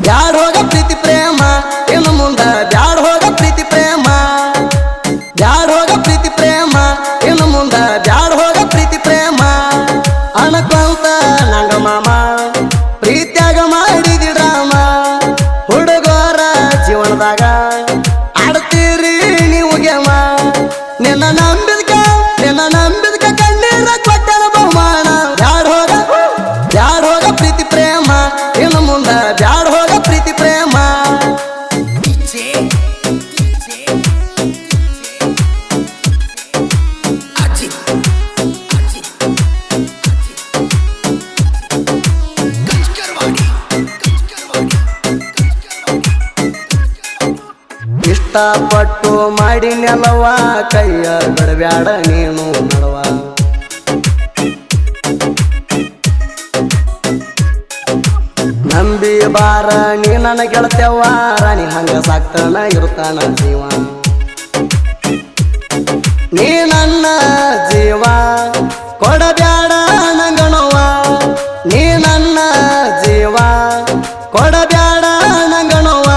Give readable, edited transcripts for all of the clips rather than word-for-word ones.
ಬ್ಯಾಡ ಹೋಗ ಪ್ರೀತಿ ಪ್ರೇಮ ಇನ್ನು ಮುಂದ ಬ್ಯಾಡ ಹೋಗ ಪ್ರೀತಿ ಪ್ರೇಮ ಬ್ಯಾಡ ಹೋಗ ಪ್ರೀತಿ ಪ್ರೇಮ ಇನ್ನು ಮುಂದ ಬ್ಯಾಡ ಹೋಗ ಪ್ರೀತಿ ಪ್ರೇಮ ಅನಕೊಂತ ನಂಗ ಮಾಮ ಪ್ರೀತ್ಯಾಗ ಮಾಡಿದಿ ಡ್ರಾಮ ಹುಡುಗರ ಜೀವನದಾಗ ಆಡ್ತೀರಿ ನೀವು ಗೇಮ ನಿನ್ನ ನಂಬಿದ್ಕ ಕಣ್ಣೀರ ಕೊಟ್ಟನ ಬಹುಮಾನ ಬ್ಯಾಡ ಹೋಗ ಪ್ರೀತಿ ಪ್ರೇಮ ಇನ್ನು ಮುಂದ ಬ್ಯಾಡ ಹೋಗ ಪ್ರೀತಿ ಪ್ರೇಮ ಇಷ್ಟಪಟ್ಟು ಮಾಡಿ ನೆಲವ ಕೈಯ ಬಿಡಬ್ಯಾಡ ನೀನು ನಡವ ನಂಬಿ ಬಾರ ನೀ ನನ್ನ ಗೆಳತ್ಯವ್ವ ರಾಣಿ ಹಂಗ ಸಾಕ್ತಾನ ಇರ್ತಾನ ಜೀವ ನೀ ನನ್ನ ಜೀವ ಕೊಡಬ್ಯಾಡ ನಂಗನವ್ವ ನೀ ನನ್ನ ಜೀವ ಕೊಡಬ್ಯಾಡ ನಂಗನವ್ವ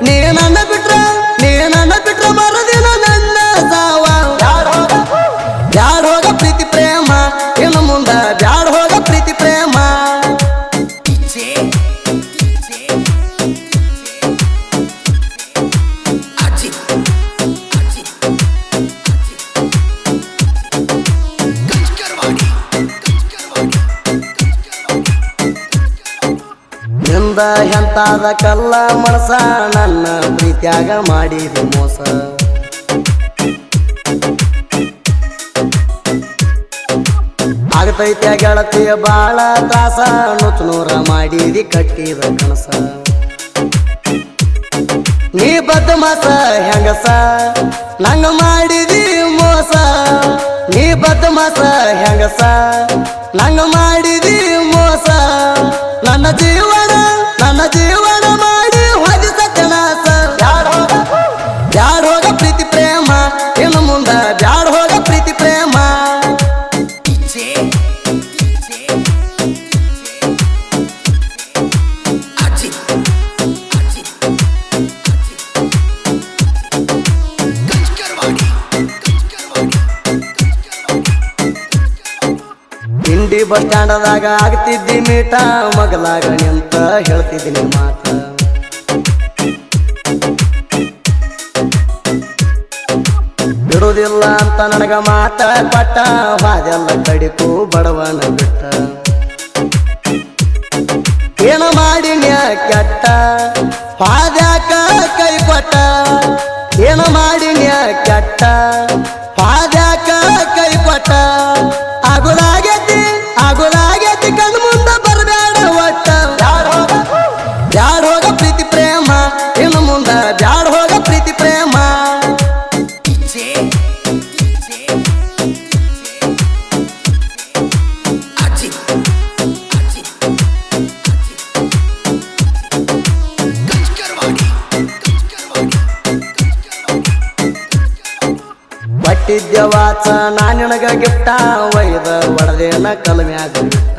ನೀ ನನ್ನ ಬಿಟ್ರ ಮರದಿನ ನನ್ನ ಸಾವ ಬ್ಯಾಡ ಹೋಗ ಪ್ರೀತಿ ಪ್ರೇಮ ಇನ್ನು ಮುಂದ ಬ್ಯಾಡ ಹೋಗ ಪ್ರೀತಿ ಪ್ರೇಮ ನಿಂದ ಎಂತಾದ ಕಲ್ಲ ಮನಸ ನನ್ನ ಪ್ರೀತ್ಯಾಗ ಮಾಡಿದಿ ಮೋಸ ಆಗತೈತ್ಯ ಗೆಳತಿಯ ಬಾಳ ತ್ರಾಸ ನುಚ್ಚನೂರ ಮಾಡಿದಿ ಕಟ್ಟಿದ ಕನಸ ನೀ ಬದ್ಮಾಸ ಹೆಂಗಸ ನಂಗ ಮಾಡಿದಿ ಮೋಸ ನೀ ಬದ್ಮಾಸ ಹೆಂಗಸ ನಂಗ ಮಾಡಿದಿ ಮೋಸ ನನ್ನ ಜೀವನ ಮಾಡಿ ಹೋದಿ ಸತ್ಯನಾಶ ಬ್ಯಾಡ ಹೋಗ ಪ್ರೀತಿ ಪ್ರೇಮ ಇನ್ನು ಮುಂದ ಬ್ಯಾಡ ಹೋಗ ಪ್ರೀತಿ ಪ್ರೇಮ ಇಂಡಿ ಬಸ್ ಸ್ಟ್ಯಾಂಡದಾಗ ಆಗ್ತಿದ್ದಿ ಮೀಟ ಮಗಲಾಗ ನಿಂತ ಹೇಳ್ತಿದ್ದೀನಿ ಮಾತ ಬಿಡುವುದಿಲ್ಲ ಅಂತ ನನಗ ಮಾತ ಪಟ್ಟ ಹಾದೆಲ್ಲ ಕಡಿಕು ಬಡವನ ಬಿಟ್ಟ ಏನ ಮಾಡಿನ್ಯ ಕೆಟ್ಟ ಹಾದ್ಯಾಕ ಕೈ ಕೊಟ್ಟ ಏನ ಮಾಡಿನ್ಯ ಕೆಟ್ಟ ಹಾದ್ಯಾಕ ಕೈ ಕೊಟ್ಟ ಆಗುಲಾಗೈತಿ ಕಣ್ಣು ಮುಂದ ಬರಬೇಡ ಒಟ್ಟ ಬ್ಯಾಡ ಹೋಗ ಪ್ರೀತಿ ಪ್ರೇಮ ಇನ್ನು ಮುಂದ ಬ್ಯಾಡ ಹೋಗ ಪ್ರೀತಿ ಪ್ರೇಮ ಬಟ್ಟಿದ್ಯ ವಾಚ ನಾನಿನಗ ಗಿಫ್ಟ ಒಯ್ದ ಒಡದೇನ ಕಲ್ಮ್ಯಾಗ ಬಿಟ್ಟ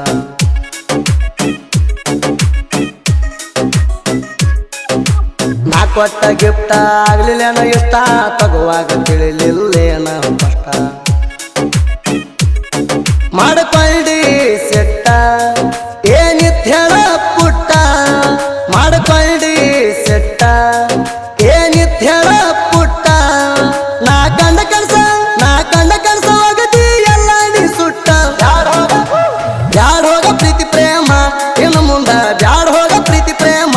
ನಾ ಕೊಟ್ಟ ಗಿಫ್ಟ ಆಗ್ಲಿಲ್ಲೇನ ಇಷ್ಟ ತಗುವಾಗ ತಿಳಿಲಿಲ್ಲೇನ ಕಷ್ಟ ಮಾಡ್ಕೊಳ್ಳಿ ಸೆಟ್ಟ ಏನಿತ್ ಹೇಳ ಪುಟ್ಟ ಮಾಡ್ಕೊಳ್ಳಿ ಸೆಟ್ಟ ಏನಿತ್ ಹೇಳ ಪುಟ್ಟ ನಾ ಕಂಡ ಕನಸ ಹೋಗದಿ ಎಲ್ಲ ನೀ ಸುಟ್ಟ ಬ್ಯಾಡ ಹೋಗ ಪ್ರೀತಿ ಪ್ರೇಮ ಇನ್ನು ಮುಂದ ಬ್ಯಾಡ ಹೋಗ ಪ್ರೀತಿ ಪ್ರೇಮ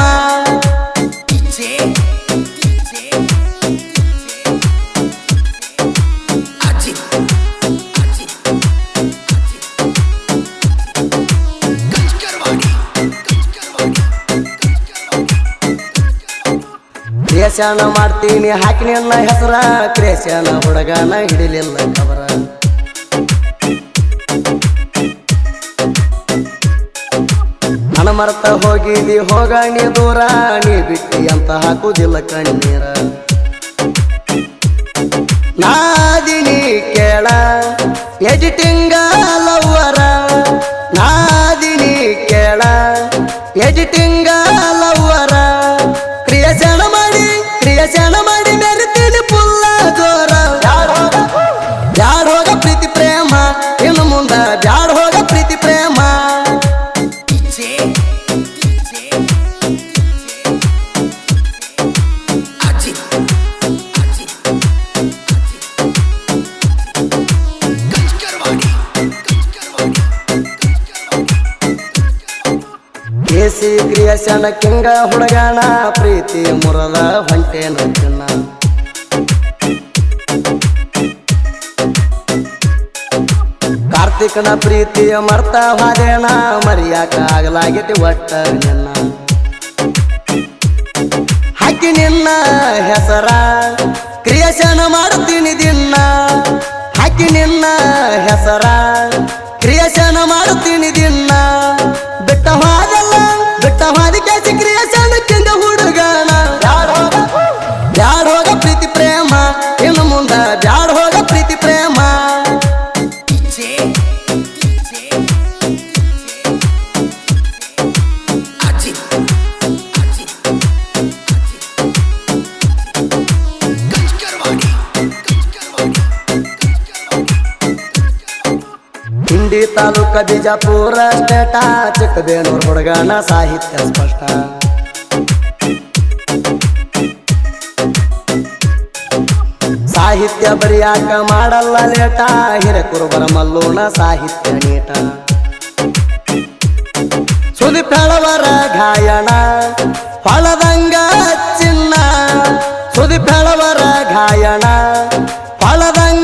ಕ್ರೇಶನ ಮಾಡ್ತೀನಿ ಹಾಕಿನಿ ನನ್ನ ಹೆಸರ ಕ್ರೇಶನ ಹುಡುಗನ ಹಿಡಿಲಿಲ್ಲ ಕಬರ ನನ್ನ ಮರ್ತ ಹೋಗಿದಿ ಹೋಗ ನೀ ದೂರ ನೀ ಬಿಟ್ಟಿ ಅಂತ ಹಾಕುದಿಲ್ಲ ಕಣ್ಣೀರ ನಾದಿನಿ ಕೇಳ ಎಡಿಟಿಂಗ ಲವ್ವರ ನಾದಿನಿ ಕೇಳ ಎಡಿಟಿಂಗ ಲವ್ವರ ಕ್ರಿಯೇಷನ್ ಮಾಡಿ ಮೆರಿತೀನಿ ಪುಲ್ಲ ಜೋರ ಬ್ಯಾಡ ಹೋಗ ಪ್ರೀತಿ ಪ್ರೇಮ ಇನ್ನು ಮುಂದ ಬ್ಯಾಡ ಹೋಗ ಪ್ರೀತಿ ಪ್ರೇಮ ಕೇಸಿ ಕ್ರಿಯೇಷನ್ ಕಿಂಗ ಹುಡುಗಣ ಪ್ರೀತಿ ಮುರದ ಹೊಂಟೇನ ಚಿನ್ನ ಕಾರ್ತಿಕನ ಪ್ರೀತಿಯ ಮರ್ತ ಹಾದೇಣ ಮರಿಯಾಕ ಆಗಲಾಗೈತಿ ಒಟ್ಟ ನಿನ್ನ ಹಾಕಿ ನಿನ್ನ ಹೆಸರ ಕ್ರಿಯೇಷನ್ ಮಾಡ್ತೀನಿ ದಿನ ಹಾಕಿ ನಿನ್ನ ಹೆಸರ ಕ್ರಿಯೇಷನ್ ಮಾಡ್ತೀನಿ ದಿನ ಬಿಟ್ಟ ಹಾದಿ ಕೇಸಿ ಕ್ರಿಯೇಷನ್ ಕಿಂಗ ಹುಡುಗಣ ಬ್ಯಾಡ ಹೋಗ ಪ್ರೀತಿ ಪ್ರೇಮ ಇನ್ನು ಮುಂದ ಬ್ಯಾಡ ಹೋಗ ಪ್ರೀತಿ ಪ್ರೇಮ ಹಿಂಡಿ ತಾಲೂಕ ಬಿಜಾಪುರ ಸ್ಟೇಟ ಚಿಕ್ಕಬೇನೂರು ಹುಡುಗನ ಸಾಹಿತ್ಯ ಸ್ಪಷ್ಟ ಸಾಹಿತ್ಯ ಬರಿಯಾಕ ಮಾಡಲ್ಲ ಲೇಟ ಹಿರೇಕುರುಬರ ಮಲ್ಲೋಣ ಸಾಹಿತ್ಯ ನೀಟ ಸುದೀಪ್ ಹೇಳವರ ಗಾಯನ ಹೊಳದಂಗ ಚಿನ್ನ ಸುದೀಪ್ ಹೇಳವರ ಗಾಯನ ಹೊಳದಂಗ